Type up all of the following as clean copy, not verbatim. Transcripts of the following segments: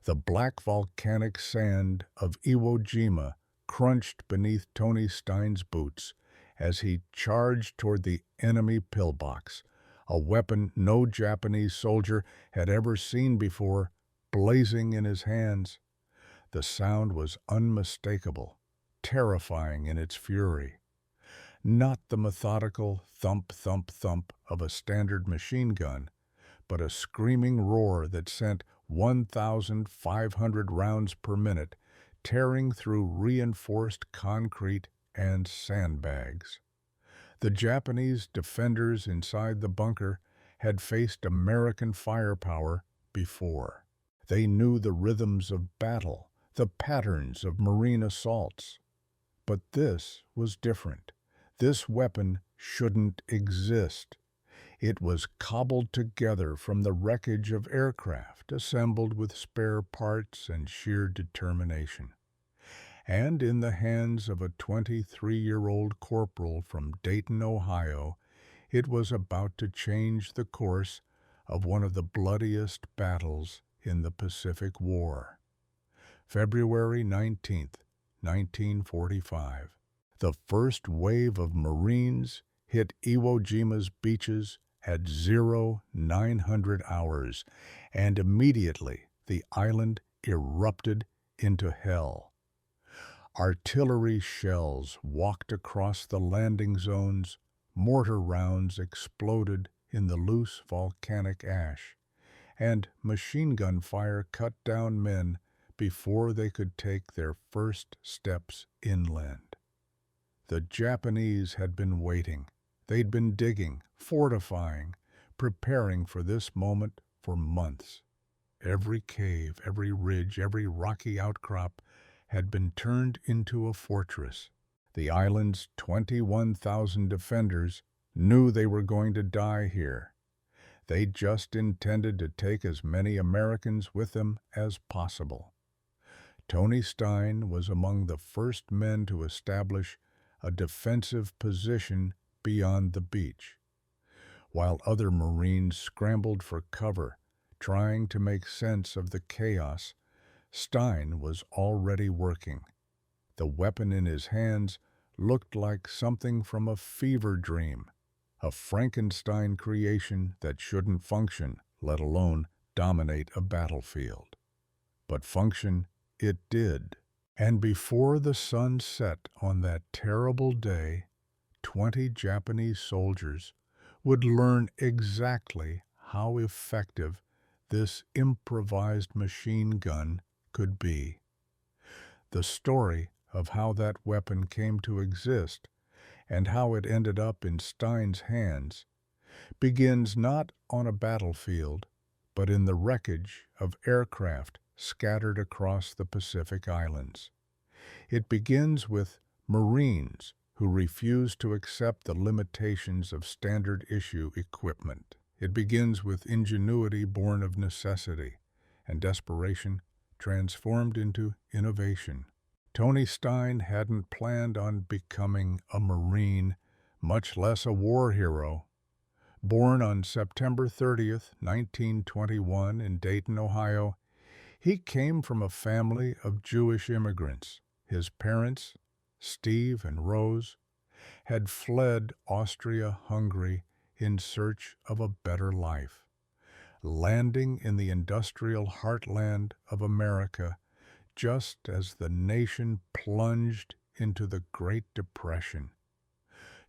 The black volcanic sand of Iwo Jima crunched beneath Tony Stein's boots as he charged toward the enemy pillbox, a weapon no Japanese soldier had ever seen before, blazing in his hands. The sound was unmistakable, terrifying in its fury. Not the methodical thump, thump, thump of a standard machine gun, but a screaming roar that sent 1,500 rounds per minute tearing through reinforced concrete and sandbags. The Japanese defenders inside the bunker had faced American firepower before. They knew the rhythms of battle, the patterns of Marine assaults. But this was different. This weapon shouldn't exist. It was cobbled together from the wreckage of aircraft, assembled with spare parts and sheer determination. And in the hands of a 23-year-old corporal from Dayton, Ohio, it was about to change the course of one of the bloodiest battles in the Pacific War. February 19, 1945. The first wave of Marines hit Iwo Jima's beaches at 0900 hours, and immediately the island erupted into hell. Artillery shells walked across the landing zones, mortar rounds exploded in the loose volcanic ash, and machine gun fire cut down men before they could take their first steps inland. The Japanese had been waiting. They'd been digging, fortifying, preparing for this moment for months. Every cave, every ridge, every rocky outcrop had been turned into a fortress. The island's 21,000 defenders knew they were going to die here. They just intended to take as many Americans with them as possible. Tony Stein was among the first men to establish a defensive position beyond the beach. While other Marines scrambled for cover, trying to make sense of the chaos, Stein was already working. The weapon in his hands looked like something from a fever dream, a Frankenstein creation that shouldn't function, let alone dominate a battlefield. But function it did. And before the sun set on that terrible day, 20 Japanese soldiers would learn exactly how effective this improvised machine gun could be. The story of how that weapon came to exist and how it ended up in Stein's hands begins not on a battlefield, but in the wreckage of aircraft scattered across the Pacific Islands. It begins with Marines who refuse to accept the limitations of standard-issue equipment. It begins with ingenuity born of necessity and desperation transformed into innovation. Tony Stein hadn't planned on becoming a Marine, much less a war hero. Born on September 30th, 1921 in Dayton, Ohio, he came from a family of Jewish immigrants. His parents, Steve and Rose, had fled Austria-Hungary in search of a better life. Landing in the industrial heartland of America just as the nation plunged into the Great Depression.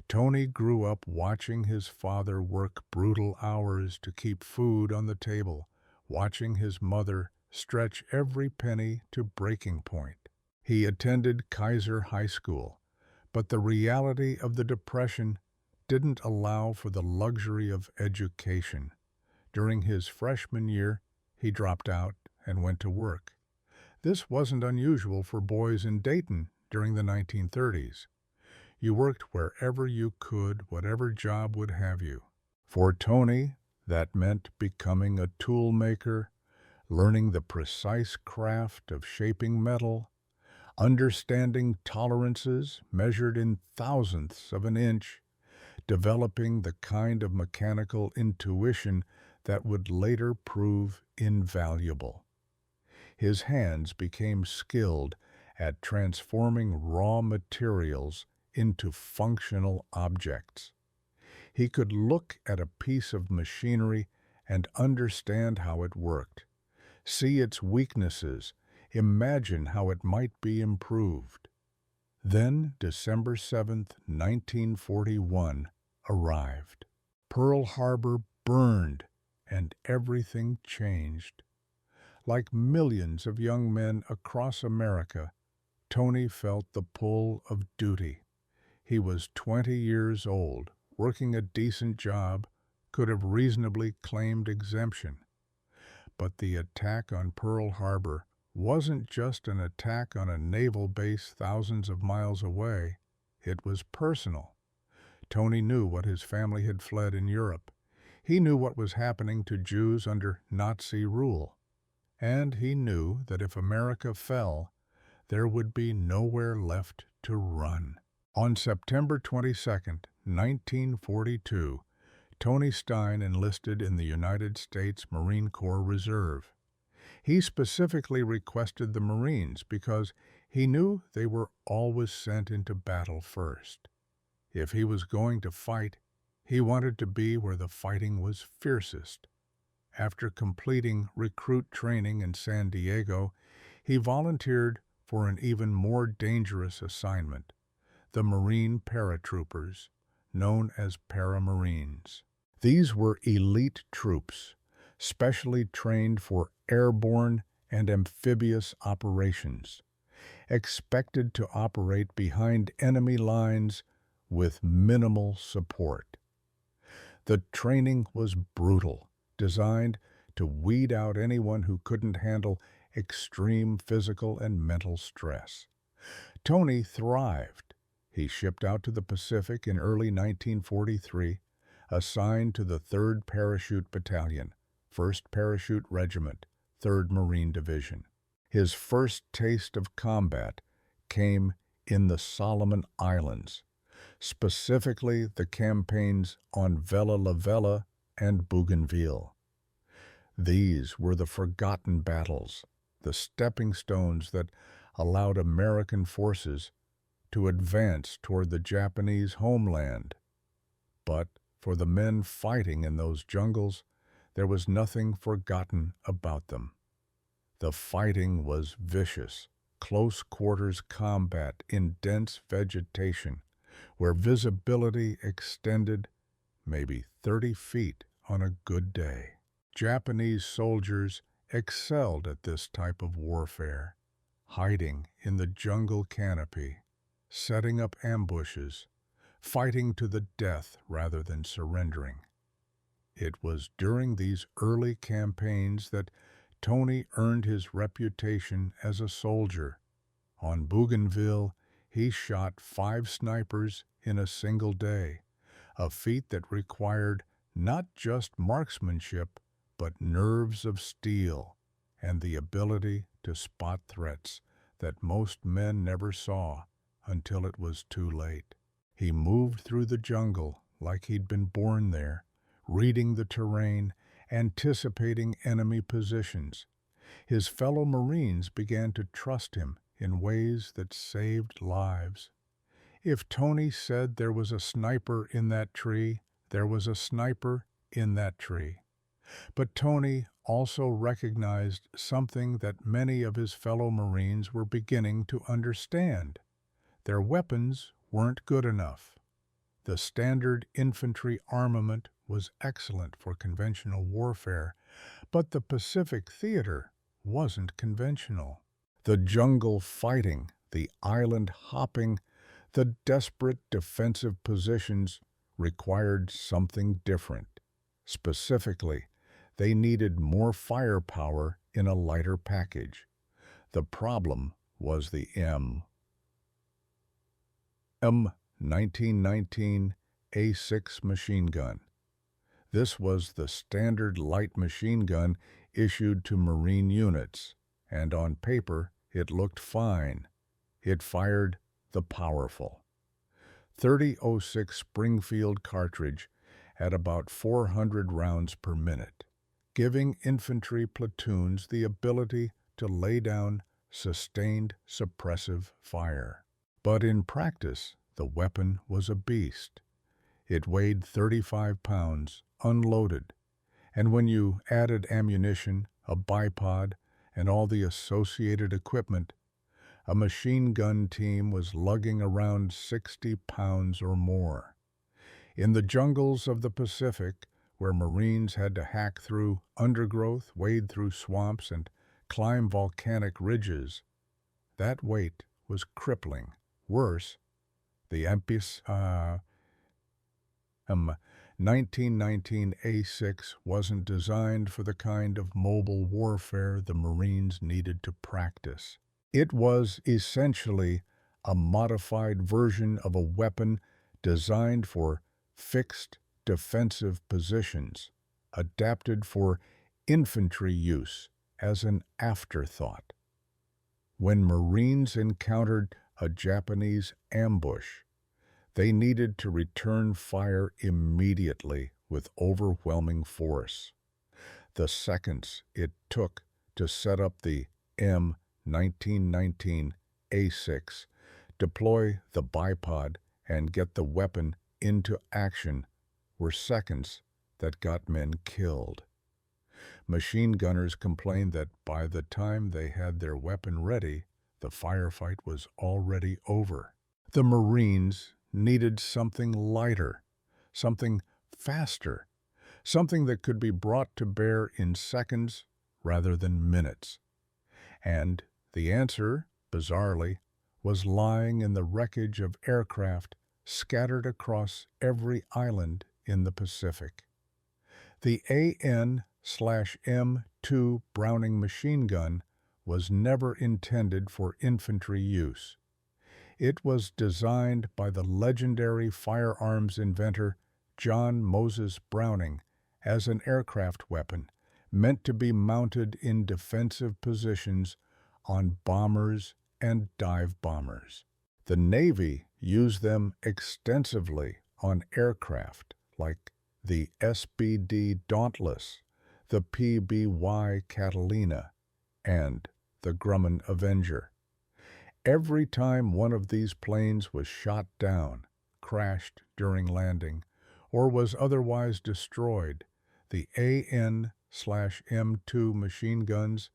Tony grew up watching his father work brutal hours to keep food on the table, watching his mother stretch every penny to breaking point. He attended Kaiser High School, but the reality of the Depression didn't allow for the luxury of education. During his freshman year, he dropped out and went to work. This wasn't unusual for boys in Dayton during the 1930s. You worked wherever you could, whatever job would have you. For Tony, that meant becoming a tool maker, learning the precise craft of shaping metal, understanding tolerances measured in thousandths of an inch, developing the kind of mechanical intuition that would later prove invaluable. His hands became skilled at transforming raw materials into functional objects. He could look at a piece of machinery and understand how it worked, see its weaknesses, imagine how it might be improved. Then December 7th, 1941 arrived. Pearl Harbor burned, and everything changed. Like millions of young men across America, Tony felt the pull of duty. He was 20 years old, working a decent job, could have reasonably claimed exemption. But the attack on Pearl Harbor wasn't just an attack on a naval base thousands of miles away. It was personal. Tony knew what his family had fled in Europe. He knew what was happening to Jews under Nazi rule. And he knew that if America fell, there would be nowhere left to run. On September 22nd, 1942, Tony Stein enlisted in the United States Marine Corps Reserve. He specifically requested the Marines because he knew they were always sent into battle first. If he was going to fight, he wanted to be where the fighting was fiercest. After completing recruit training in San Diego, he volunteered for an even more dangerous assignment, the Marine paratroopers, known as Paramarines. These were elite troops, specially trained for airborne and amphibious operations, expected to operate behind enemy lines with minimal support. The training was brutal, designed to weed out anyone who couldn't handle extreme physical and mental stress. Tony thrived. He shipped out to the Pacific in early 1943, assigned to the 3rd Parachute Battalion, 1st Parachute Regiment, 3rd Marine Division. His first taste of combat came in the Solomon Islands, specifically the campaigns on Vella La Vella and Bougainville. These were the forgotten battles, the stepping stones that allowed American forces to advance toward the Japanese homeland. But for the men fighting in those jungles, there was nothing forgotten about them. The fighting was vicious, close-quarters combat in dense vegetation, where visibility extended maybe 30 feet on a good day. Japanese soldiers excelled at this type of warfare, hiding in the jungle canopy, setting up ambushes, fighting to the death rather than surrendering. It was during these early campaigns that Tony earned his reputation as a soldier. On Bougainville, he shot 5 snipers in a single day, a feat that required not just marksmanship, but nerves of steel and the ability to spot threats that most men never saw until it was too late. He moved through the jungle like he'd been born there, reading the terrain, anticipating enemy positions. His fellow Marines began to trust him in ways that saved lives. If Tony said there was a sniper in that tree, there was a sniper in that tree. But Tony also recognized something that many of his fellow Marines were beginning to understand. Their weapons weren't good enough. The standard infantry armament was excellent for conventional warfare, but the Pacific theater wasn't conventional. The jungle fighting, the island hopping, the desperate defensive positions required something different. Specifically, they needed more firepower in a lighter package. The problem was the M1919 A6 machine gun. This was the standard light machine gun issued to Marine units, and on paper it looked fine. It fired the powerful 30-06 Springfield cartridge at about 400 rounds per minute, giving infantry platoons the ability to lay down sustained suppressive fire. But in practice, the weapon was a beast. It weighed 35 pounds, unloaded, and when you added ammunition, a bipod, and all the associated equipment, a machine gun team was lugging around 60 pounds or more. In the jungles of the Pacific, where Marines had to hack through undergrowth, wade through swamps, and climb volcanic ridges, that weight was crippling. Worse, the 1919 A6 wasn't designed for the kind of mobile warfare the Marines needed to practice. It was essentially a modified version of a weapon designed for fixed defensive positions, adapted for infantry use as an afterthought. When Marines encountered a Japanese ambush, they needed to return fire immediately with overwhelming force. The seconds it took to set up the M1919 A6, deploy the bipod, and get the weapon into action were seconds that got men killed. Machine gunners complained that by the time they had their weapon ready, the firefight was already over. The Marines needed something lighter, something faster, something that could be brought to bear in seconds rather than minutes. And the answer, bizarrely, was lying in the wreckage of aircraft scattered across every island in the Pacific. The AN/M2 Browning machine gun was never intended for infantry use. It was designed by the legendary firearms inventor John Moses Browning as an aircraft weapon, meant to be mounted in defensive positions on bombers and dive bombers. The Navy used them extensively on aircraft like the SBD Dauntless, the PBY Catalina, and the Grumman Avenger. Every time one of these planes was shot down, crashed during landing, or was otherwise destroyed, the AN/M2 machine guns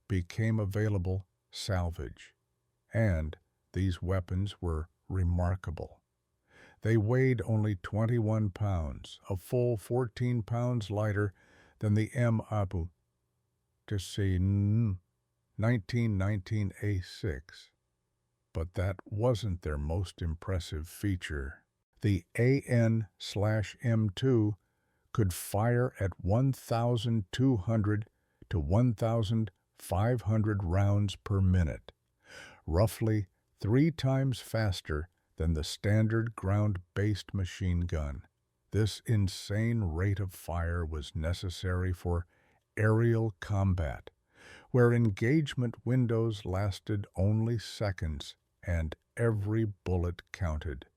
became available salvage. And these weapons were remarkable. They weighed only 21 pounds, a full 14 pounds lighter than the M-1919 A6. But that wasn't their most impressive feature. The AN/M2 could fire at 1,200 to 1,500 rounds per minute, roughly 3 times faster than the standard ground-based machine gun. This insane rate of fire was necessary for aerial combat, where engagement windows lasted only seconds and every bullet counted.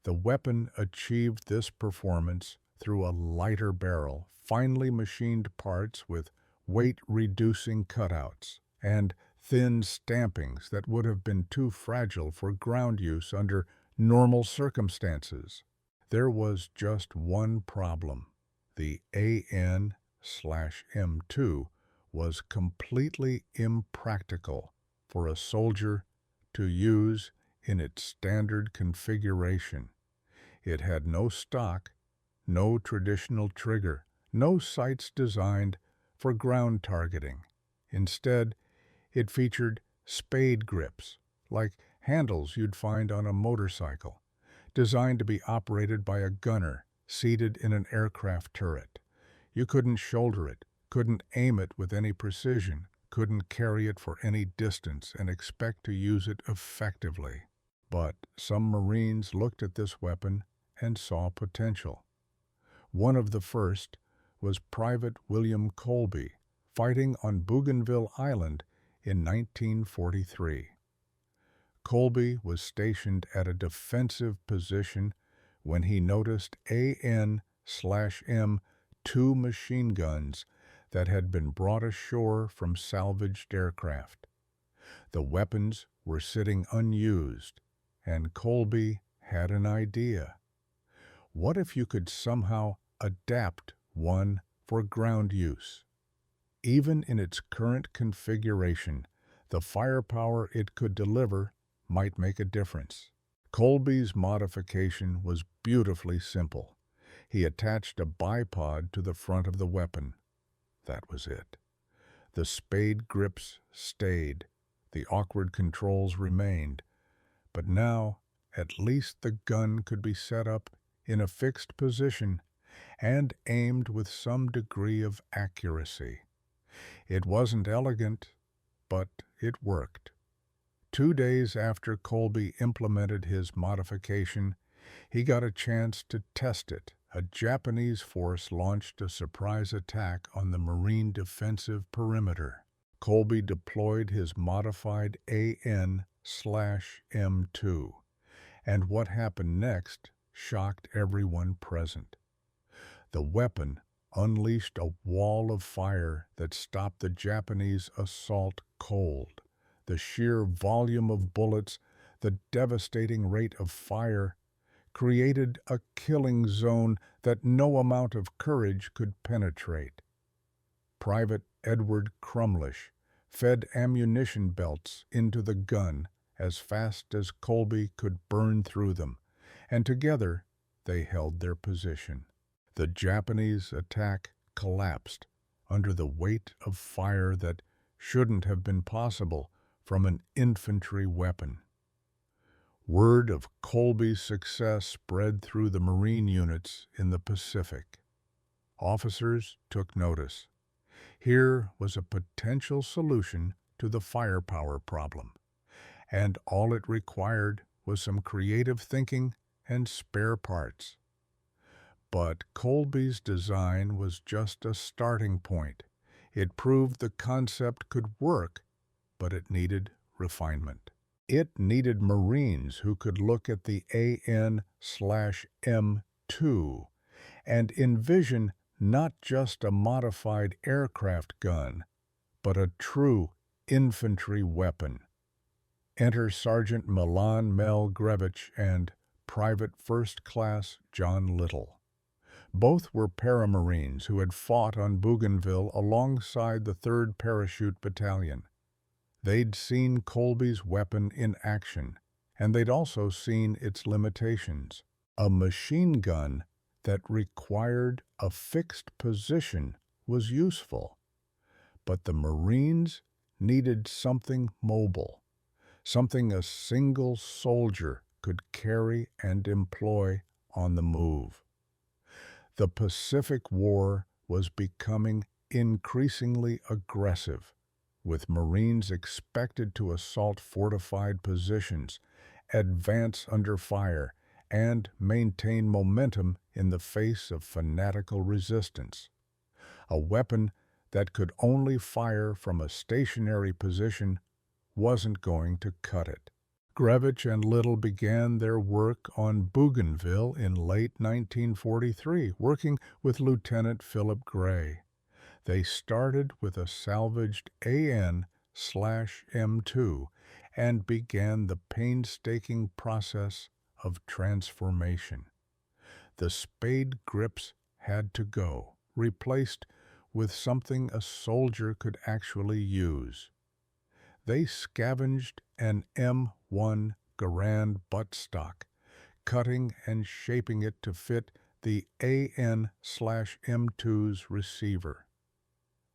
The weapon achieved this performance through a lighter barrel, finely machined parts with weight-reducing cutouts, and thin stampings that would have been too fragile for ground use under normal circumstances. There was just one problem. The AN/M2 was completely impractical for a soldier to use in its standard configuration. It had no stock, no traditional trigger, no sights designed for ground targeting. Instead, it featured spade grips, like handles you'd find on a motorcycle, designed to be operated by a gunner seated in an aircraft turret. You couldn't shoulder it, couldn't aim it with any precision, couldn't carry it for any distance and expect to use it effectively. But some Marines looked at this weapon and saw potential. One of the first was Private William Colby, fighting on Bougainville Island in 1943. Colby was stationed at a defensive position when he noticed AN/M2 machine guns that had been brought ashore from salvaged aircraft. The weapons were sitting unused, and Colby had an idea. What if you could somehow adapt one for ground use? Even in its current configuration, the firepower it could deliver might make a difference. Colby's modification was beautifully simple. He attached a bipod to the front of the weapon. That was it. The spade grips stayed. The awkward controls remained. But now, at least the gun could be set up in a fixed position and aimed with some degree of accuracy. It wasn't elegant, but it worked. 2 days after Colby implemented his modification, he got a chance to test it. A Japanese force launched a surprise attack on the Marine defensive perimeter. Colby deployed his modified AN/M2, and what happened next shocked everyone present. The weapon unleashed a wall of fire that stopped the Japanese assault cold. The sheer volume of bullets, the devastating rate of fire, created a killing zone that no amount of courage could penetrate. Private Edward Crumlish fed ammunition belts into the gun as fast as Colby could burn through them, and together they held their position. The Japanese attack collapsed under the weight of fire that shouldn't have been possible from an infantry weapon. Word of Colby's success spread through the Marine units in the Pacific. Officers took notice. Here was a potential solution to the firepower problem, and all it required was some creative thinking and spare parts. But Colby's design was just a starting point. It proved the concept could work, but it needed refinement. It needed Marines who could look at the AN/M2 and envision not just a modified aircraft gun, but a true infantry weapon. Enter Sergeant Milan Mel Grevich and Private First Class John Little. Both were paramarines who had fought on Bougainville alongside the 3rd Parachute Battalion. They'd seen Colby's weapon in action, and they'd also seen its limitations. A machine gun that required a fixed position was useful, but the Marines needed something mobile, something a single soldier could carry and employ on the move. The Pacific War was becoming increasingly aggressive, with Marines expected to assault fortified positions, advance under fire, and maintain momentum in the face of fanatical resistance. A weapon that could only fire from a stationary position wasn't going to cut it. Grevich and Little began their work on Bougainville in late 1943, working with Lieutenant Philip Gray. They started with a salvaged AN/M2 and began the painstaking process of transformation. The spade grips had to go, replaced with something a soldier could actually use. They scavenged an M1 Garand buttstock, cutting and shaping it to fit the AN/M2's receiver.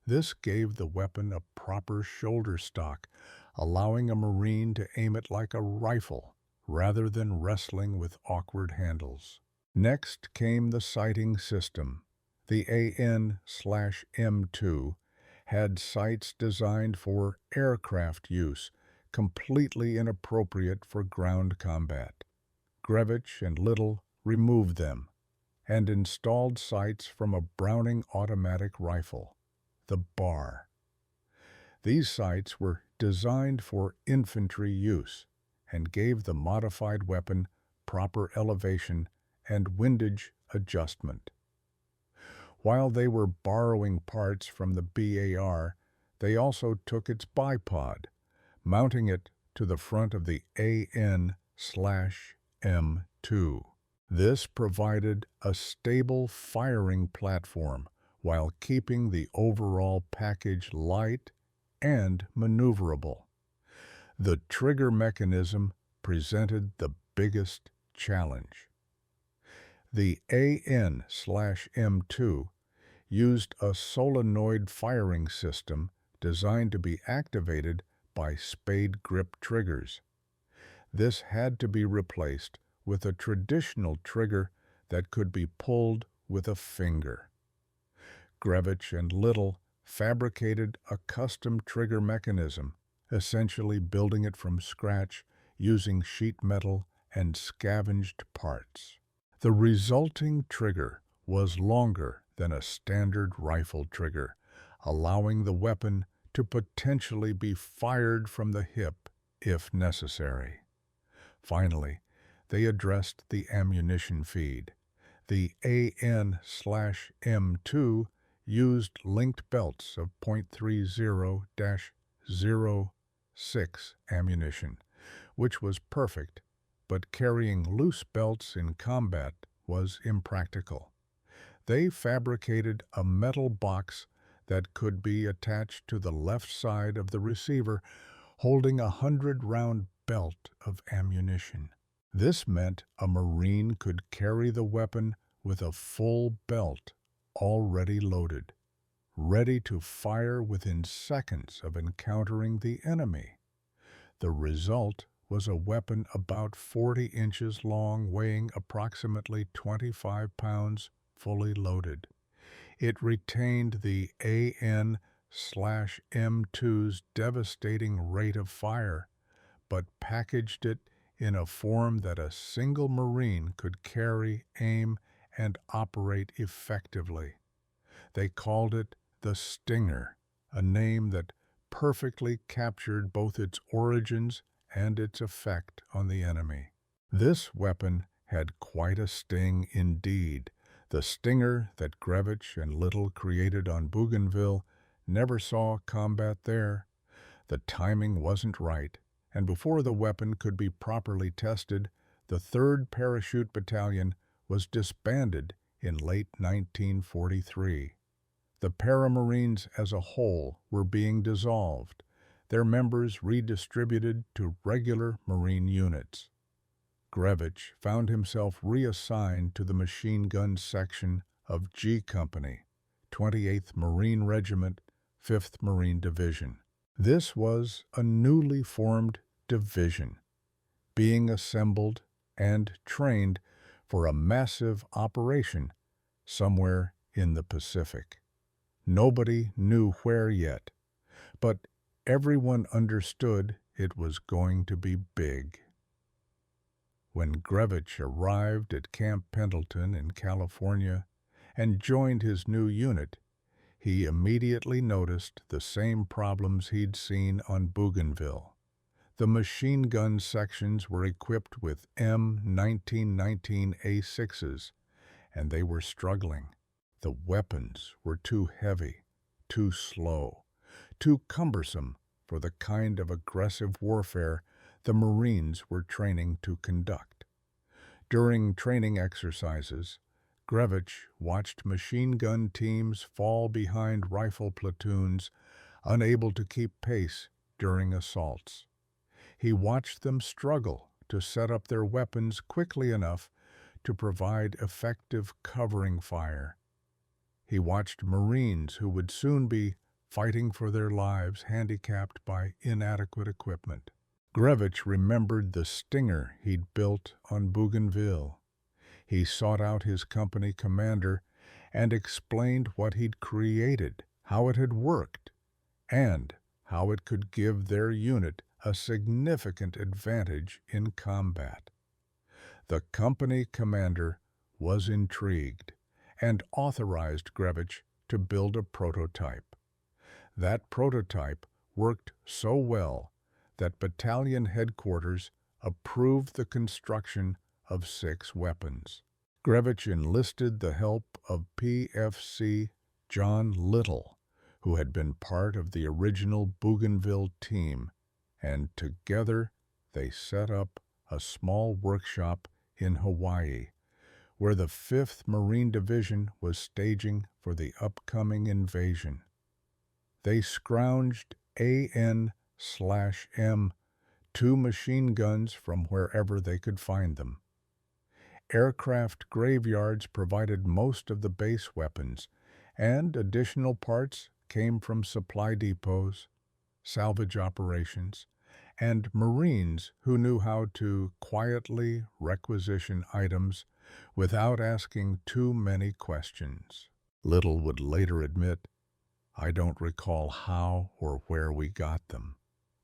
This gave the weapon a proper shoulder stock, allowing a Marine to aim it like a rifle rather than wrestling with awkward handles. Next came the sighting system. The AN/M2 had sights designed for aircraft use, completely inappropriate for ground combat. Grevich and Little removed them and installed sights from a Browning automatic rifle, the BAR. These sights were designed for infantry use and gave the modified weapon proper elevation and windage adjustment. While they were borrowing parts from the BAR, they also took its bipod, mounting it to the front of the AN/M2. This provided a stable firing platform while keeping the overall package light and maneuverable. The trigger mechanism presented the biggest challenge. The AN/M2 used a solenoid firing system designed to be activated by spade grip triggers. This had to be replaced with a traditional trigger that could be pulled with a finger. Grevich and Little fabricated a custom trigger mechanism, essentially building it from scratch using sheet metal and scavenged parts. The resulting trigger was longer than a standard rifle trigger, allowing the weapon to potentially be fired from the hip if necessary. Finally, they addressed the ammunition feed. The AN/M2 used linked belts of .30-06 ammunition, which was perfect, but carrying loose belts in combat was impractical. They fabricated a metal box that could be attached to the left side of the receiver, holding a 100-round belt of ammunition. This meant a Marine could carry the weapon with a full belt already loaded, ready to fire within seconds of encountering the enemy. The result was a weapon about 40 inches long, weighing approximately 25 pounds, fully loaded. It retained the AN/M2's devastating rate of fire, but packaged it in a form that a single Marine could carry, aim, and operate effectively. They called it the Stinger, a name that perfectly captured both its origins and its effect on the enemy. This weapon had quite a sting indeed. The Stinger that Grevich and Little created on Bougainville never saw combat there. The timing wasn't right, and before the weapon could be properly tested, the 3rd Parachute Battalion was disbanded in late 1943. The Paramarines as a whole were being dissolved, their members redistributed to regular Marine units. Grevich found himself reassigned to the machine gun section of G Company, 28th Marine Regiment, 5th Marine Division. This was a newly formed division, being assembled and trained for a massive operation somewhere in the Pacific. Nobody knew where yet, but everyone understood it was going to be big. When Grevich arrived at Camp Pendleton in California and joined his new unit, he immediately noticed the same problems he'd seen on Bougainville. The machine gun sections were equipped with M1919A6s, and they were struggling. The weapons were too heavy, too slow, too cumbersome for the kind of aggressive warfare the Marines were training to conduct. During training exercises, Grevich watched machine gun teams fall behind rifle platoons, unable to keep pace during assaults. He watched them struggle to set up their weapons quickly enough to provide effective covering fire. He watched Marines who would soon be fighting for their lives, handicapped by inadequate equipment. Grevich remembered the Stinger he'd built on Bougainville. He sought out his company commander and explained what he'd created, how it had worked, and how it could give their unit a significant advantage in combat. The company commander was intrigued and authorized Grevich to build a prototype. That prototype worked so well that battalion headquarters approved the construction of 6 weapons. Grevich enlisted the help of PFC John Little, who had been part of the original Bougainville team, and together they set up a small workshop in Hawaii, where the 5th Marine Division was staging for the upcoming invasion. They scrounged AN/M, 2 machine guns from wherever they could find them. Aircraft graveyards provided most of the base weapons, and additional parts came from supply depots, salvage operations, and Marines who knew how to quietly requisition items without asking too many questions. Little would later admit, "I don't recall how or where we got them,"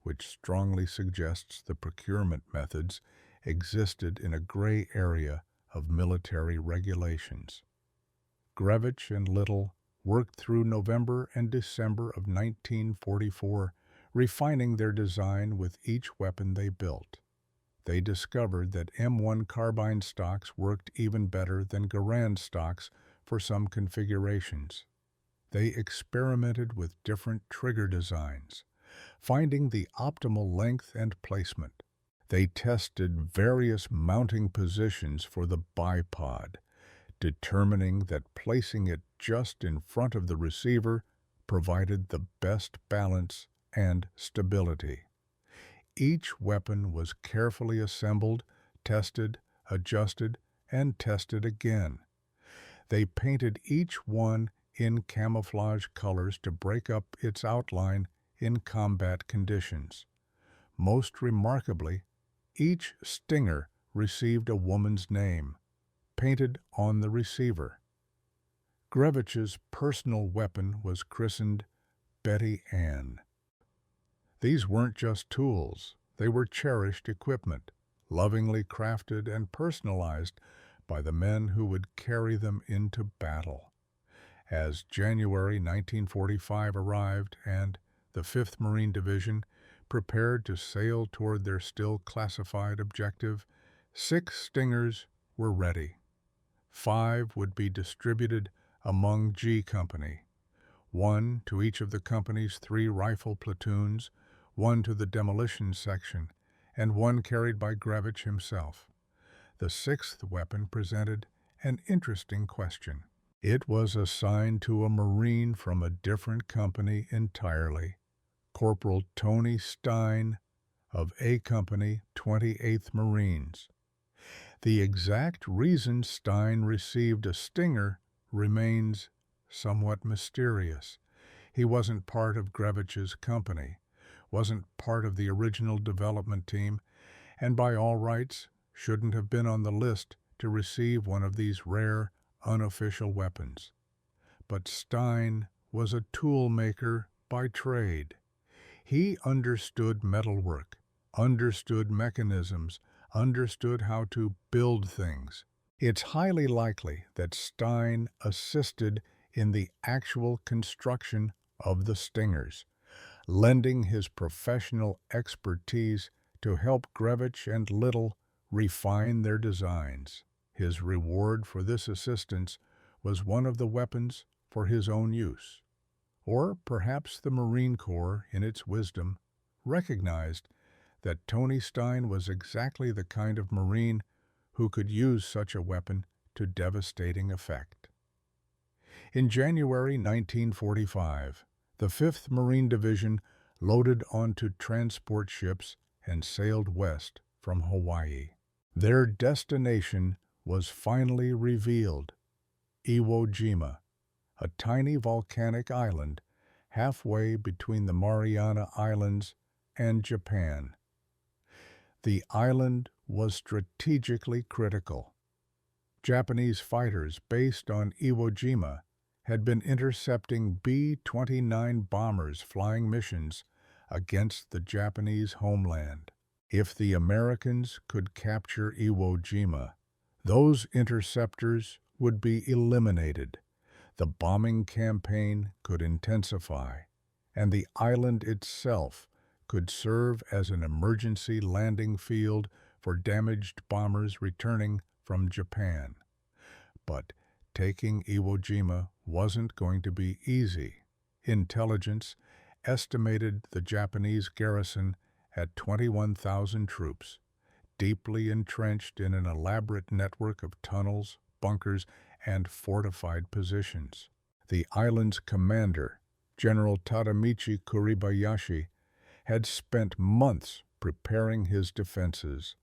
which strongly suggests the procurement methods existed in a gray area of military regulations. Grevich and Little worked through November and December of 1944, refining their design with each weapon they built. They discovered that M1 carbine stocks worked even better than Garand stocks for some configurations. They experimented with different trigger designs, finding the optimal length and placement. They tested various mounting positions for the bipod, determining that placing it just in front of the receiver provided the best balance and stability. Each weapon was carefully assembled, tested, adjusted, and tested again. They painted each one in camouflage colors to break up its outline in combat conditions. Most remarkably, each Stinger received a woman's name, painted on the receiver. Grevich's personal weapon was christened Betty Ann. These weren't just tools, they were cherished equipment, lovingly crafted and personalized by the men who would carry them into battle. As January 1945 arrived and the 5th Marine Division prepared to sail toward their still classified objective, 6 Stingers were ready. 5 would be distributed among G Company, 1 to each of the company's 3 rifle platoons, 1 to the demolition section, and 1 carried by Grevich himself. The 6th weapon presented an interesting question. It was assigned to a Marine from a different company entirely, Corporal Tony Stein of A Company, 28th Marines. The exact reason Stein received a Stinger remains somewhat mysterious. He wasn't part of Grevich's company, wasn't part of the original development team, and by all rights shouldn't have been on the list to receive one of these rare, unofficial weapons. But Stein was a tool maker by trade. He understood metalwork, understood mechanisms, understood how to build things. It's highly likely that Stein assisted in the actual construction of the Stingers, lending his professional expertise to help Grevich and Little refine their designs. His reward for this assistance was one of the weapons for his own use. Or perhaps the Marine Corps, in its wisdom, recognized that Tony Stein was exactly the kind of Marine who could use such a weapon to devastating effect. In January 1945, the 5th Marine Division loaded onto transport ships and sailed west from Hawaii. Their destination was finally revealed: Iwo Jima, a tiny volcanic island halfway between the Mariana Islands and Japan. The island was strategically critical. Japanese fighters based on Iwo Jima had been intercepting B-29 bombers flying missions against the Japanese homeland. If the Americans could capture Iwo Jima, those interceptors would be eliminated. The bombing campaign could intensify, and the island itself could serve as an emergency landing field for damaged bombers returning from Japan. But taking Iwo Jima wasn't going to be easy. Intelligence estimated the Japanese garrison at 21,000 troops, deeply entrenched in an elaborate network of tunnels, bunkers, and fortified positions. The island's commander, General Tadamichi Kuribayashi, had spent months preparing his defenses.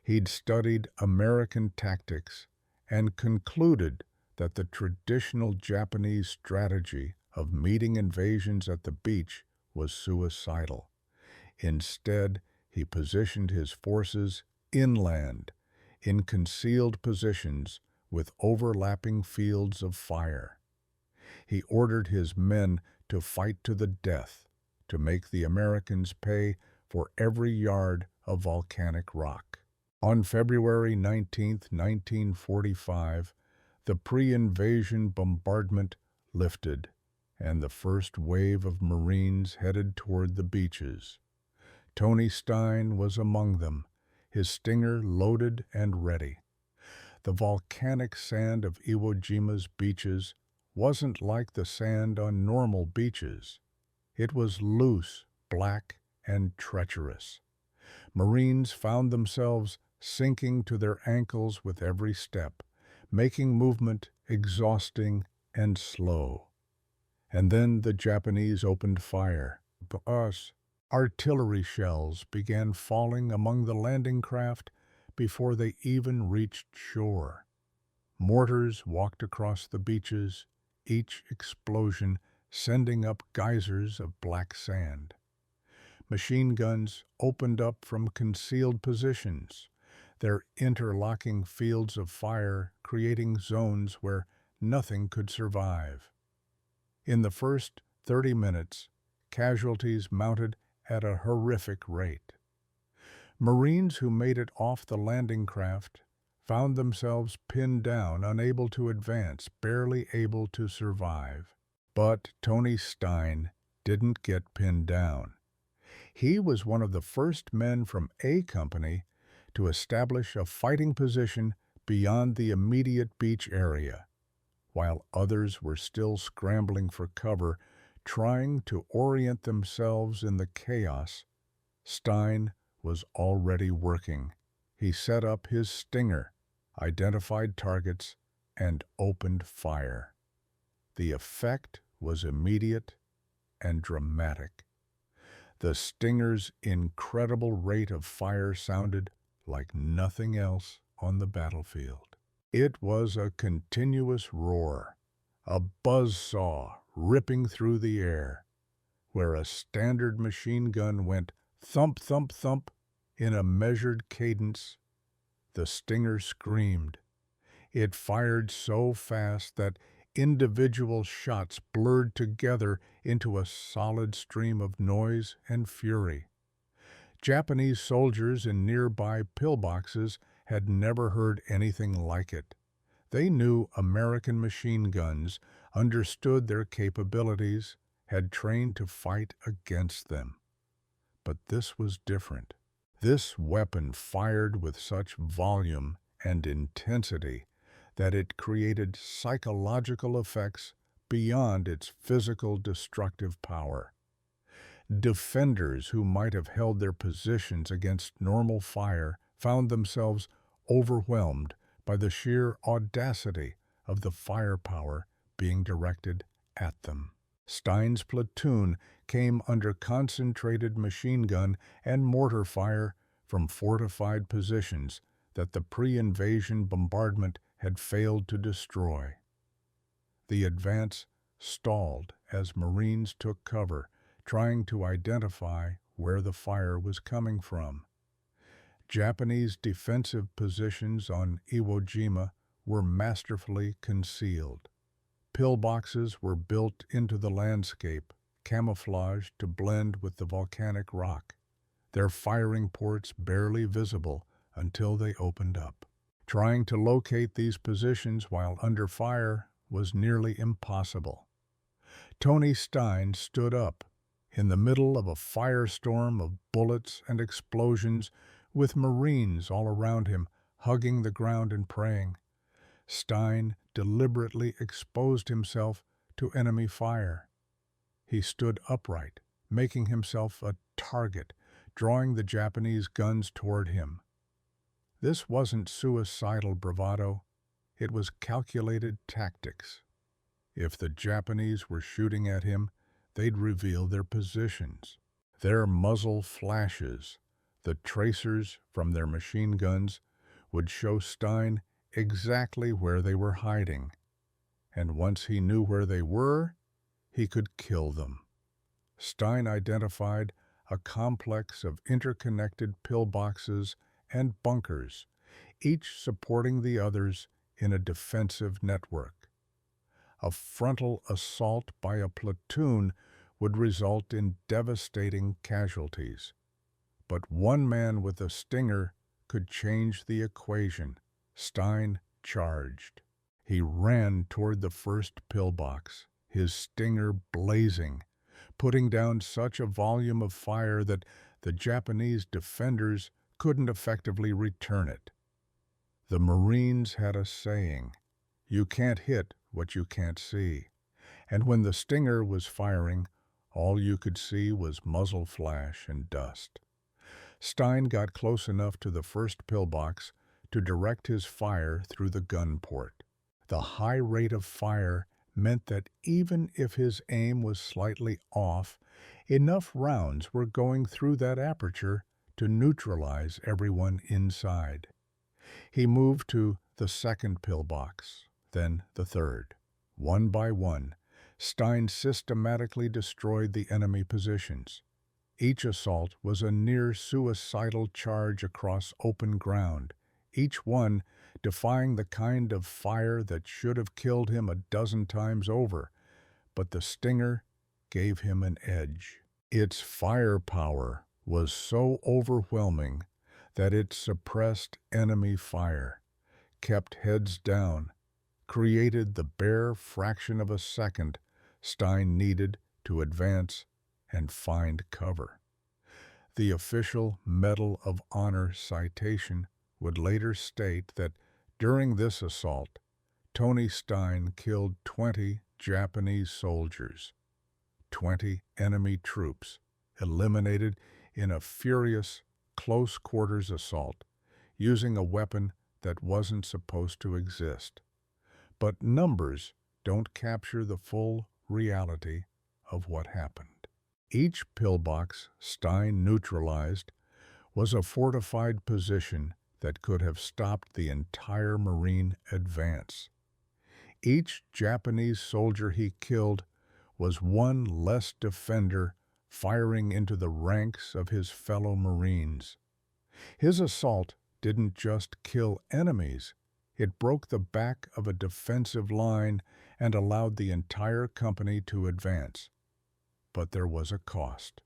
He'd studied American tactics and concluded that the traditional Japanese strategy of meeting invasions at the beach was suicidal. Instead, he positioned his forces inland, in concealed positions with overlapping fields of fire. He ordered his men to fight to the death, to make the Americans pay for every yard of volcanic rock. On February 19, 1945, the pre-invasion bombardment lifted, and the first wave of Marines headed toward the beaches. Tony Stein was among them, his Stinger loaded and ready. The volcanic sand of Iwo Jima's beaches wasn't like the sand on normal beaches. It was loose, black, and treacherous. Marines found themselves sinking to their ankles with every step, making movement exhausting and slow. And then the Japanese opened fire. Artillery shells began falling among the landing craft before they even reached shore. Mortars walked across the beaches, each explosion sending up geysers of black sand. Machine guns opened up from concealed positions, their interlocking fields of fire creating zones where nothing could survive. In the first 30 minutes, casualties mounted at a horrific rate. Marines who made it off the landing craft found themselves pinned down, unable to advance, barely able to survive. But Tony Stein didn't get pinned down. He was one of the first men from A Company to establish a fighting position beyond the immediate beach area, while others were still scrambling for cover, trying to orient themselves in the chaos. Stein was already working. He set up his Stinger, identified targets, and opened fire. The effect was immediate and dramatic. The Stinger's incredible rate of fire sounded like nothing else on the battlefield. It was a continuous roar, a buzzsaw ripping through the air, where a standard machine gun went thump, thump, thump in a measured cadence. The Stinger screamed. It fired so fast that individual shots blurred together into a solid stream of noise and fury. Japanese soldiers in nearby pillboxes had never heard anything like it. They knew American machine guns, understood their capabilities, had trained to fight against them. But this was different. This weapon fired with such volume and intensity that it created psychological effects beyond its physical destructive power. Defenders who might have held their positions against normal fire found themselves overwhelmed by the sheer audacity of the firepower being directed at them. Stein's platoon came under concentrated machine gun and mortar fire from fortified positions that the pre-invasion bombardment had failed to destroy. The advance stalled as Marines took cover, trying to identify where the fire was coming from. Japanese defensive positions on Iwo Jima were masterfully concealed. Pillboxes were built into the landscape, camouflaged to blend with the volcanic rock, their firing ports barely visible until they opened up. Trying to locate these positions while under fire was nearly impossible. Tony Stein stood up in the middle of a firestorm of bullets and explosions, with Marines all around him, hugging the ground and praying, Stein deliberately exposed himself to enemy fire. He stood upright, making himself a target, drawing the Japanese guns toward him. This wasn't suicidal bravado, it was calculated tactics. If the Japanese were shooting at him, they'd reveal their positions. Their muzzle flashes, the tracers from their machine guns, would show Stein exactly where they were hiding. And once he knew where they were, he could kill them. Stein identified a complex of interconnected pillboxes and bunkers, each supporting the others in a defensive network. A frontal assault by a platoon would result in devastating casualties. But one man with a stinger could change the equation. Stein charged. He ran toward the first pillbox, his stinger blazing, putting down such a volume of fire that the Japanese defenders couldn't effectively return it. The Marines had a saying, "You can't hit what you can't see." And when the stinger was firing, all you could see was muzzle flash and dust. Stein got close enough to the first pillbox to direct his fire through the gun port. The high rate of fire meant that even if his aim was slightly off, enough rounds were going through that aperture to neutralize everyone inside. He moved to the second pillbox, then the third. One by one, Stein systematically destroyed the enemy positions. Each assault was a near-suicidal charge across open ground, each one defying the kind of fire that should have killed him a dozen times over, but the stinger gave him an edge. Its firepower was so overwhelming that it suppressed enemy fire, kept heads down, created the bare fraction of a second Stein needed to advance and find cover. The official Medal of Honor citation would later state that during this assault, Tony Stein killed 20 Japanese soldiers, 20 enemy troops, eliminated in a furious, close-quarters assault, using a weapon that wasn't supposed to exist. But numbers don't capture the full reality of what happened. Each pillbox Stein neutralized was a fortified position that could have stopped the entire Marine advance. Each Japanese soldier he killed was one less defender firing into the ranks of his fellow Marines. His assault didn't just kill enemies, it broke the back of a defensive line and allowed the entire company to advance. But there was a cost.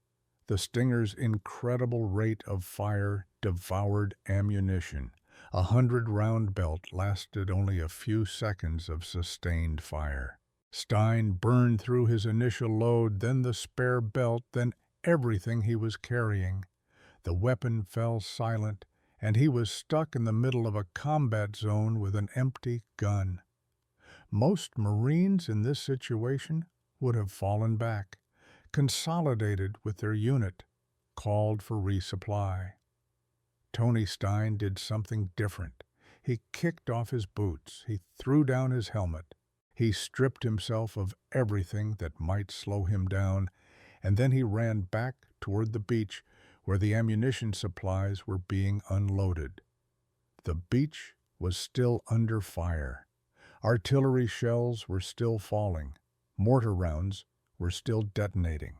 The Stinger's incredible rate of fire devoured ammunition. A 100-round belt lasted only a few seconds of sustained fire. Stein burned through his initial load, then the spare belt, then everything he was carrying. The weapon fell silent, and he was stuck in the middle of a combat zone with an empty gun. Most Marines in this situation would have fallen back, consolidated with their unit, called for resupply. Tony Stein did something different. He kicked off his boots. He threw down his helmet. He stripped himself of everything that might slow him down, and then he ran back toward the beach where the ammunition supplies were being unloaded. The beach was still under fire. Artillery shells were still falling. Mortar rounds were still detonating.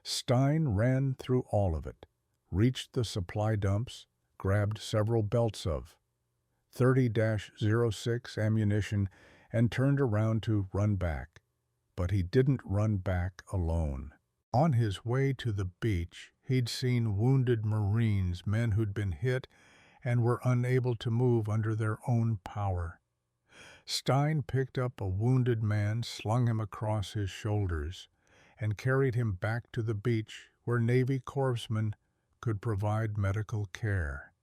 Stein ran through all of it, reached the supply dumps, grabbed several belts of 30-06 ammunition, and turned around to run back. But he didn't run back alone. On his way to the beach, he'd seen wounded Marines, men who'd been hit and were unable to move under their own power. Stein picked up a wounded man, slung him across his shoulders, and carried him back to the beach where Navy corpsmen could provide medical care.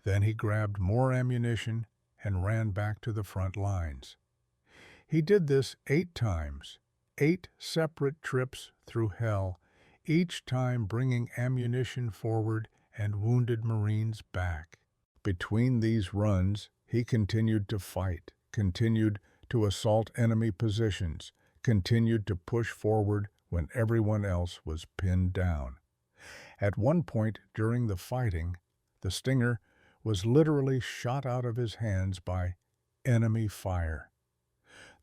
Then he grabbed more ammunition and ran back to the front lines. He did this 8 times, 8 separate trips through hell, each time bringing ammunition forward and wounded Marines back. Between these runs, he continued to fight, continued to assault enemy positions, continued to push forward when everyone else was pinned down. At one point during the fighting, the Stinger was literally shot out of his hands by enemy fire.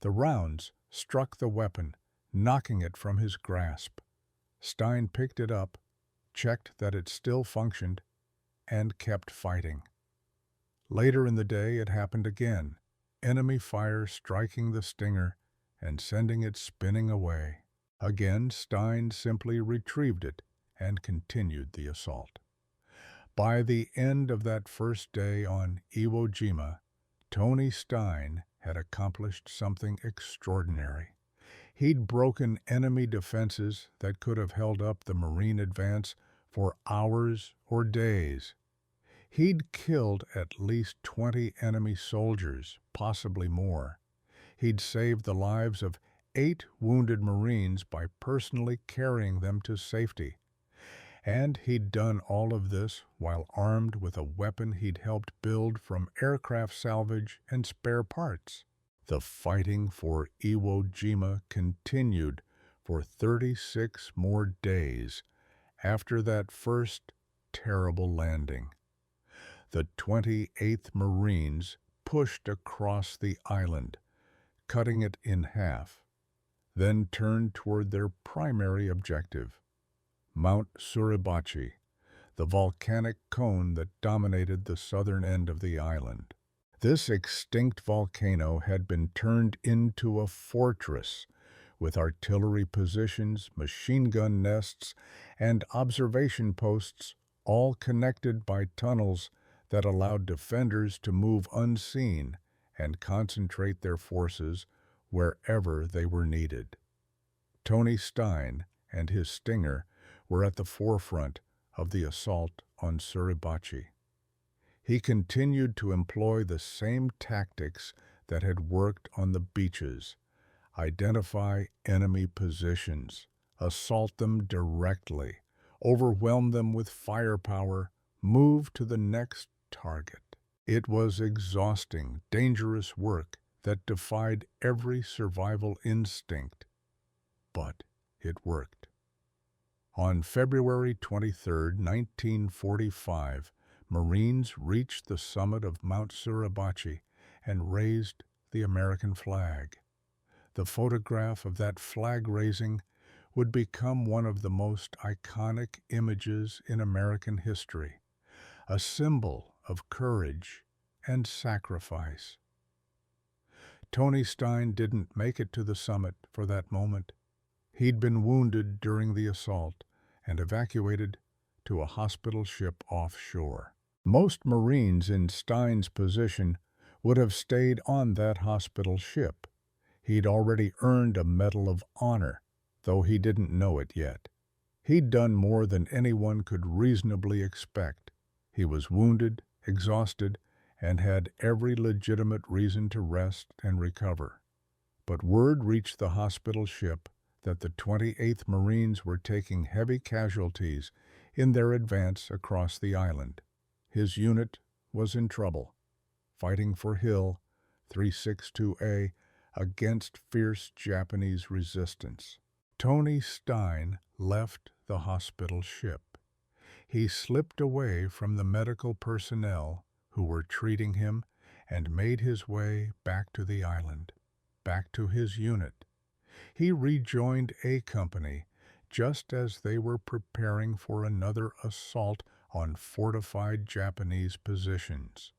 The rounds struck the weapon, knocking it from his grasp. Stein picked it up, checked that it still functioned, and kept fighting. Later in the day it happened again, enemy fire striking the Stinger and sending it spinning away. Again, Stein simply retrieved it and continued the assault. By the end of that first day on Iwo Jima, Tony Stein had accomplished something extraordinary. He'd broken enemy defenses that could have held up the Marine advance for hours or days. He'd killed at least 20 enemy soldiers, possibly more. He'd saved the lives of 8 wounded Marines by personally carrying them to safety. And he'd done all of this while armed with a weapon he'd helped build from aircraft salvage and spare parts. The fighting for Iwo Jima continued for 36 more days after that first terrible landing. The 28th Marines pushed across the island, cutting it in half, then turned toward their primary objective, Mount Suribachi, the volcanic cone that dominated the southern end of the island. This extinct volcano had been turned into a fortress with artillery positions, machine gun nests, and observation posts, all connected by tunnels that allowed defenders to move unseen and concentrate their forces wherever they were needed. Tony Stein and his Stinger were at the forefront of the assault on Suribachi. He continued to employ the same tactics that had worked on the beaches: identify enemy positions, assault them directly, overwhelm them with firepower, move to the next target. It was exhausting, dangerous work that defied every survival instinct, but it worked. On February 23, 1945, Marines reached the summit of Mount Suribachi and raised the American flag. The photograph of that flag raising would become one of the most iconic images in American history, a symbol of courage and sacrifice. Tony Stein didn't make it to the summit for that moment. He'd been wounded during the assault and evacuated to a hospital ship offshore. Most Marines in Stein's position would have stayed on that hospital ship. He'd already earned a Medal of Honor, though he didn't know it yet. He'd done more than anyone could reasonably expect. He was wounded, exhausted, and had every legitimate reason to rest and recover. But word reached the hospital ship that the 28th Marines were taking heavy casualties in their advance across the island. His unit was in trouble, fighting for Hill 362A against fierce Japanese resistance. Tony Stein left the hospital ship. He slipped away from the medical personnel who were treating him and made his way back to the island, back to his unit. He rejoined A Company just as they were preparing for another assault on fortified Japanese positions.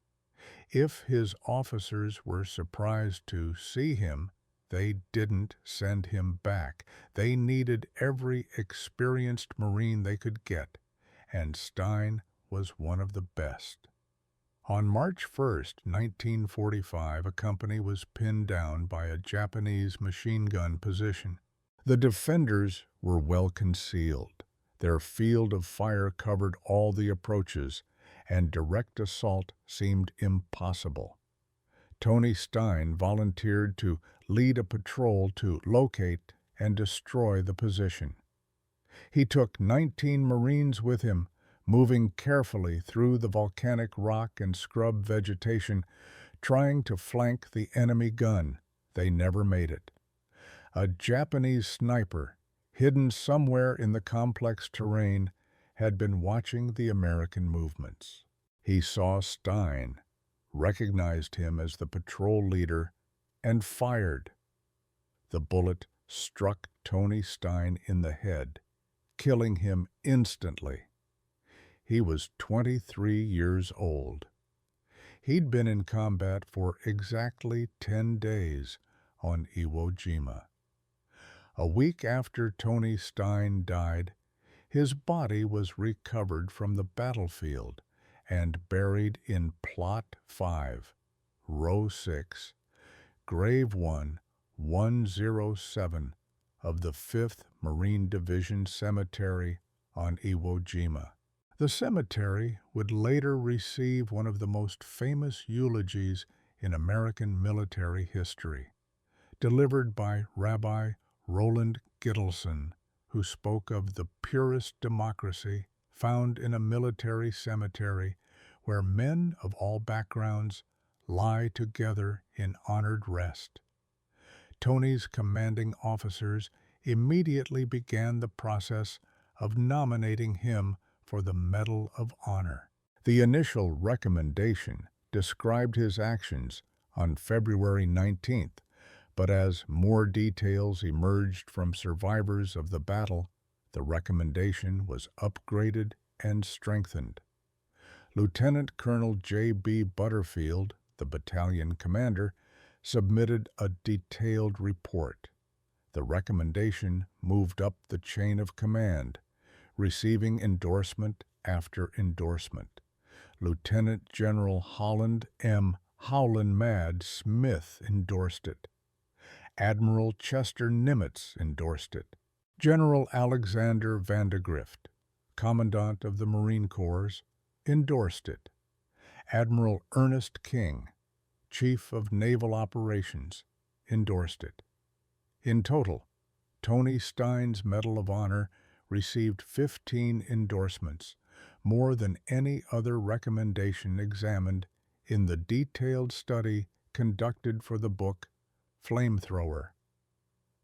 If his officers were surprised to see him, they didn't send him back. They needed every experienced Marine they could get, and Stein was one of the best. On March 1, 1945, a company was pinned down by a Japanese machine gun position. The defenders were well concealed. Their field of fire covered all the approaches, and direct assault seemed impossible. Tony Stein volunteered to lead a patrol to locate and destroy the position. He took 19 Marines with him, moving carefully through the volcanic rock and scrub vegetation, trying to flank the enemy gun. They never made it. A Japanese sniper, hidden somewhere in the complex terrain, had been watching the American movements. He saw Stein, recognized him as the patrol leader, and fired. The bullet struck Tony Stein in the head, killing him instantly. He was 23 years old. He'd been in combat for exactly 10 days on Iwo Jima. A week after Tony Stein died, his body was recovered from the battlefield and buried in Plot 5, Row 6, Grave 1, 107 of the 5th Marine Division Cemetery on Iwo Jima. The cemetery would later receive one of the most famous eulogies in American military history, delivered by Rabbi Roland Gittleson, who spoke of the purest democracy found in a military cemetery where men of all backgrounds lie together in honored rest. Tony's commanding officers immediately began the process of nominating him for the Medal of Honor. The initial recommendation described his actions on February 19th, but as more details emerged from survivors of the battle, the recommendation was upgraded and strengthened. Lieutenant Colonel J.B. Butterfield, the battalion commander, submitted a detailed report. The recommendation moved up the chain of command, receiving endorsement after endorsement. Lieutenant General Holland M. Howlin' Mad Smith endorsed it. Admiral Chester Nimitz endorsed it. General Alexander Vandegrift, Commandant of the Marine Corps, endorsed it. Admiral Ernest King, Chief of Naval Operations, endorsed it. In total, Tony Stein's Medal of Honor received 15 endorsements, more than any other recommendation examined in the detailed study conducted for the book Flamethrower.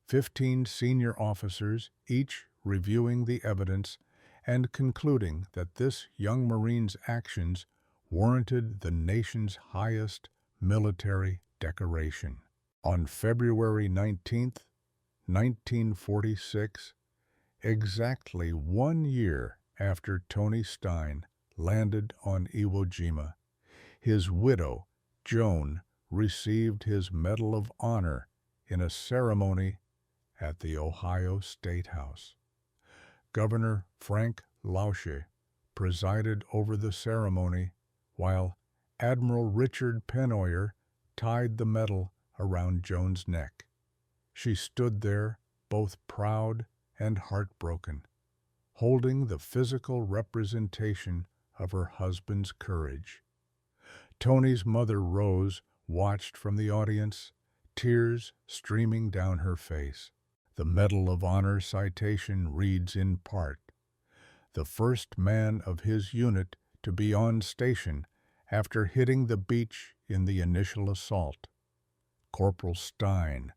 15 senior officers, each reviewing the evidence and concluding that this young Marine's actions warranted the nation's highest military decoration. On February 19, 1946, exactly 1 year after Tony Stein landed on Iwo Jima, his widow, Joan, received his Medal of Honor in a ceremony at the Ohio State House. Governor Frank Lausche presided over the ceremony, while Admiral Richard Pennoyer tied the medal around Joan's neck. She stood there, both proud and heartbroken, holding the physical representation of her husband's courage. Tony's mother, Rose, watched from the audience, tears streaming down her face. The Medal of Honor citation reads in part, "The first man of his unit to be on station after hitting the beach in the initial assault. Corporal Stein,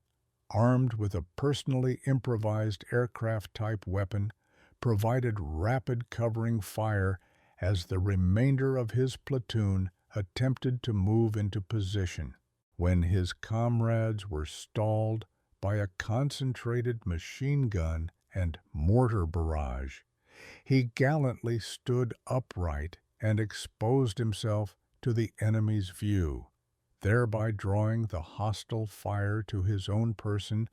armed with a personally improvised aircraft-type weapon, provided rapid covering fire as the remainder of his platoon attempted to move into position. When his comrades were stalled by a concentrated machine gun and mortar barrage, he gallantly stood upright and exposed himself to the enemy's view, thereby drawing the hostile fire to his own person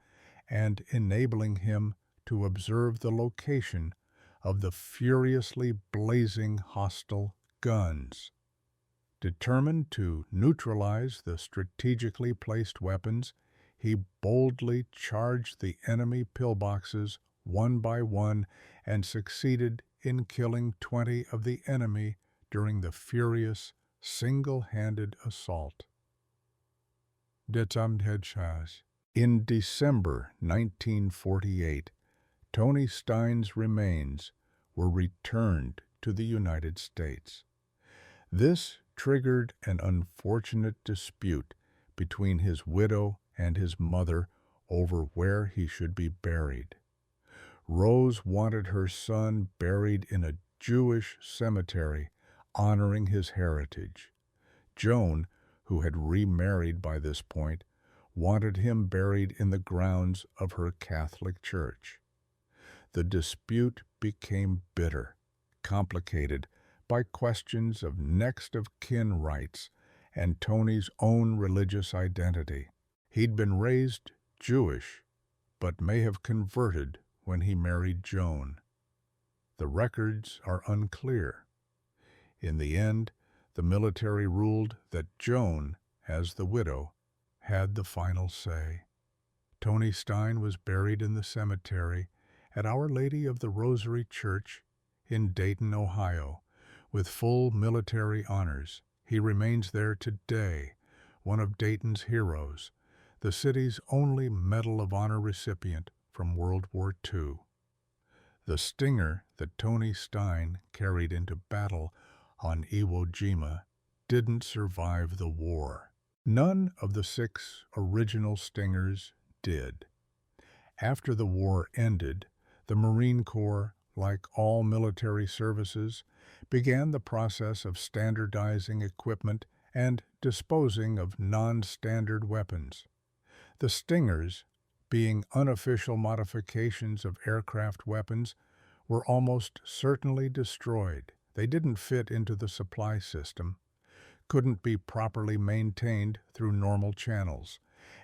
and enabling him to observe the location of the furiously blazing hostile guns. Determined to neutralize the strategically placed weapons, he boldly charged the enemy pillboxes one by one and succeeded in killing 20 of the enemy during the furious, single-handed assault. In December 1948, Tony Stein's remains were returned to the United States. This triggered an unfortunate dispute between his widow and his mother over where he should be buried. Rose wanted her son buried in a Jewish cemetery, honoring his heritage. Joan, who had remarried by this point, wanted him buried in the grounds of her Catholic church. The dispute became bitter, complicated by questions of next of kin rights and Tony's own religious identity. He'd been raised Jewish, but may have converted when he married Joan. The records are unclear. In the end, the military ruled that Joan, as the widow, had the final say. Tony Stein was buried in the cemetery at Our Lady of the Rosary Church in Dayton, Ohio, with full military honors. He remains there today, one of Dayton's heroes, the city's only Medal of Honor recipient from World War II. The Stinger that Tony Stein carried into battle on Iwo Jima didn't survive the war. None of the 6 original Stingers did. After the war ended, the Marine Corps, like all military services, began the process of standardizing equipment and disposing of non-standard weapons. The Stingers, being unofficial modifications of aircraft weapons, were almost certainly destroyed. They didn't fit into the supply system, couldn't be properly maintained through normal channels,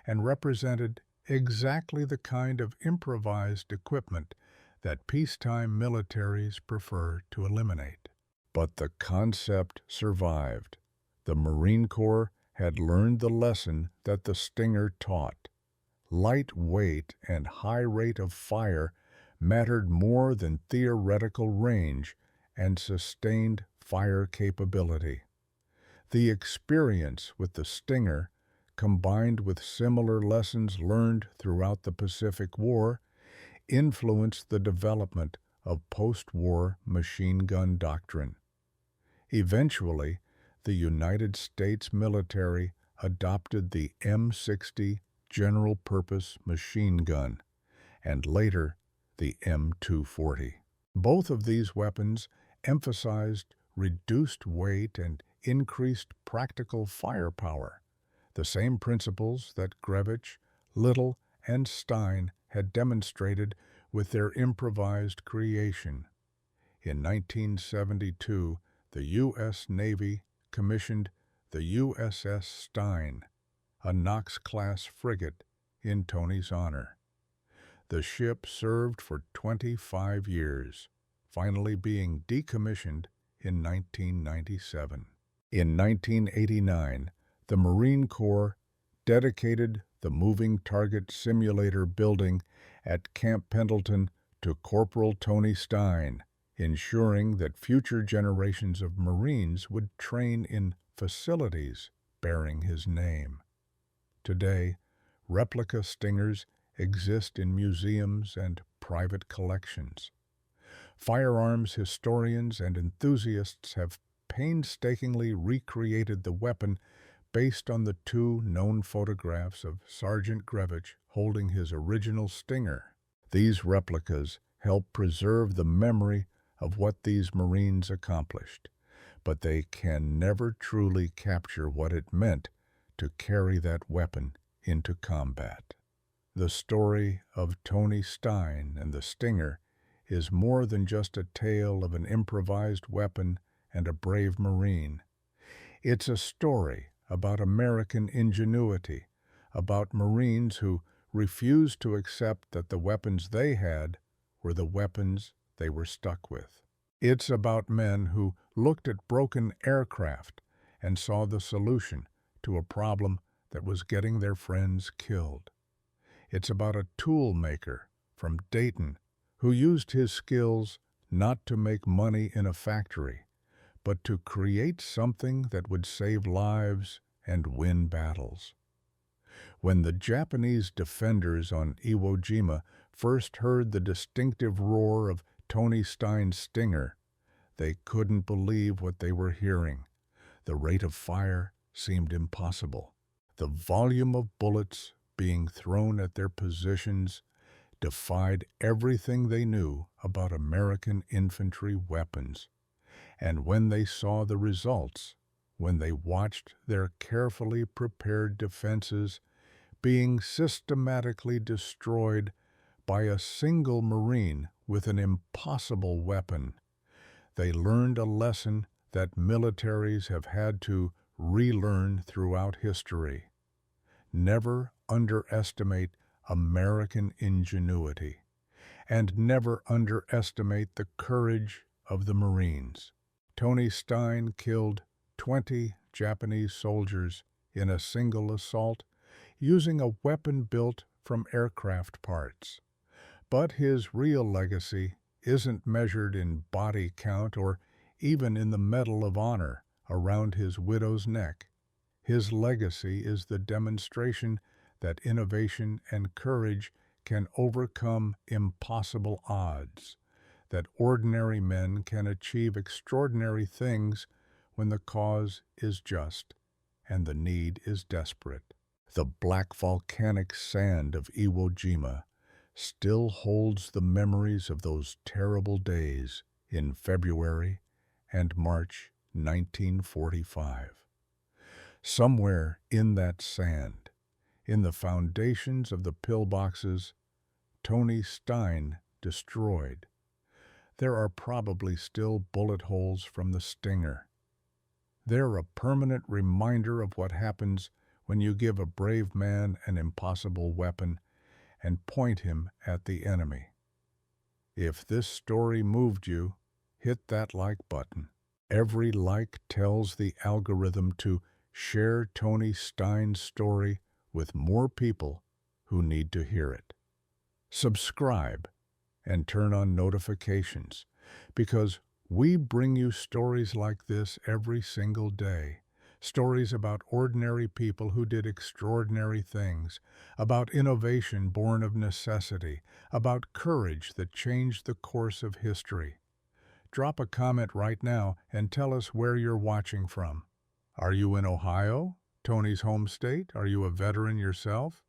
and represented exactly the kind of improvised equipment that peacetime militaries prefer to eliminate. But the concept survived. The Marine Corps had learned the lesson that the Stinger taught. Light weight and high rate of fire mattered more than theoretical range and sustained fire capability. The experience with the Stinger, combined with similar lessons learned throughout the Pacific War, influenced the development of post-war machine gun doctrine. Eventually, the United States military adopted the M60 general-purpose machine gun, and later the M240. Both of these weapons emphasized reduced weight and increased practical firepower, the same principles that Grevich, Little, and Stein had demonstrated with their improvised creation. In 1972, the U.S. Navy commissioned the USS Stein, a Knox-class frigate, in Tony's honor. The ship served for 25 years, finally being decommissioned in 1997. In 1989, the Marine Corps dedicated the Moving Target Simulator building at Camp Pendleton to Corporal Tony Stein, ensuring that future generations of Marines would train in facilities bearing his name. Today, replica Stingers exist in museums and private collections. Firearms historians and enthusiasts have painstakingly recreated the weapon based on the 2 known photographs of Sergeant Grevich holding his original Stinger. These replicas help preserve the memory of what these Marines accomplished, but they can never truly capture what it meant to carry that weapon into combat. The story of Tony Stein and the Stinger is more than just a tale of an improvised weapon and a brave Marine. It's a story about American ingenuity, about Marines who refused to accept that the weapons they had were the weapons they were stuck with. It's about men who looked at broken aircraft and saw the solution to a problem that was getting their friends killed. It's about a tool maker from Dayton who used his skills not to make money in a factory, but to create something that would save lives and win battles. When the Japanese defenders on Iwo Jima first heard the distinctive roar of Tony Stein's Stinger, they couldn't believe what they were hearing. The rate of fire seemed impossible. The volume of bullets being thrown at their positions defied everything they knew about American infantry weapons. And when they saw the results, when they watched their carefully prepared defenses being systematically destroyed by a single Marine with an impossible weapon, they learned a lesson that militaries have had to relearn throughout history. Never underestimate American ingenuity, and never underestimate the courage of the Marines. Tony Stein killed 20 Japanese soldiers in a single assault using a weapon built from aircraft parts. But his real legacy isn't measured in body count or even in the Medal of Honor around his widow's neck. His legacy is the demonstration that innovation and courage can overcome impossible odds, that ordinary men can achieve extraordinary things when the cause is just and the need is desperate. The black volcanic sand of Iwo Jima still holds the memories of those terrible days in February and March 1945. Somewhere in that sand, in the foundations of the pillboxes Tony Stein destroyed, there are probably still bullet holes from the Stinger. They're a permanent reminder of what happens when you give a brave man an impossible weapon and point him at the enemy. If this story moved you, hit that like button. Every like tells the algorithm to share Tony Stein's story with more people who need to hear it. Subscribe and turn on notifications, because we bring you stories like this every single day. Stories about ordinary people who did extraordinary things, about innovation born of necessity, about courage that changed the course of history. Drop a comment right now and tell us where you're watching from. Are you in Ohio, Tony's home state? Are you a veteran yourself?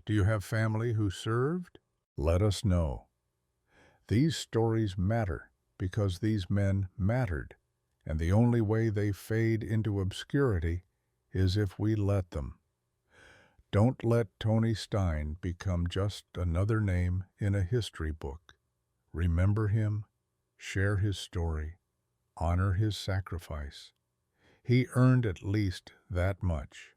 Do you have family who served? Let us know. These stories matter because these men mattered, and the only way they fade into obscurity is if we let them. Don't let Tony Stein become just another name in a history book. Remember him, share his story, honor his sacrifice. He earned at least that much.